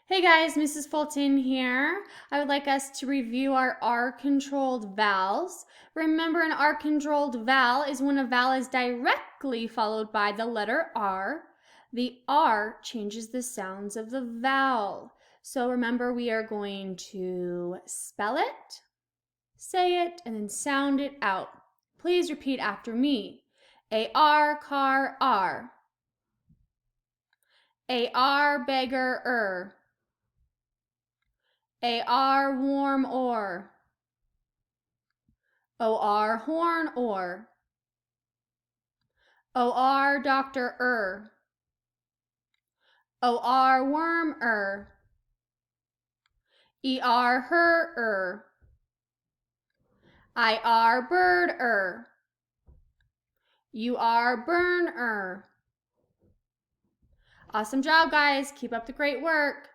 Hey guys, Mrs. Fulton here. I would like us to review our R-controlled vowels. Remember, an R-controlled vowel is when a vowel is directly followed by the letter R. The R changes the sounds of the vowel. So remember, we are going to spell it, say it, and then sound it out. Please repeat after me. A-R, car, R. A-R, beggar, A-R, warm, or. O-R, horn, or. O-R, doctor, O-R, worm, E-R, her, I-R, bird, U-R, burn, Awesome job, guys. Keep up the great work.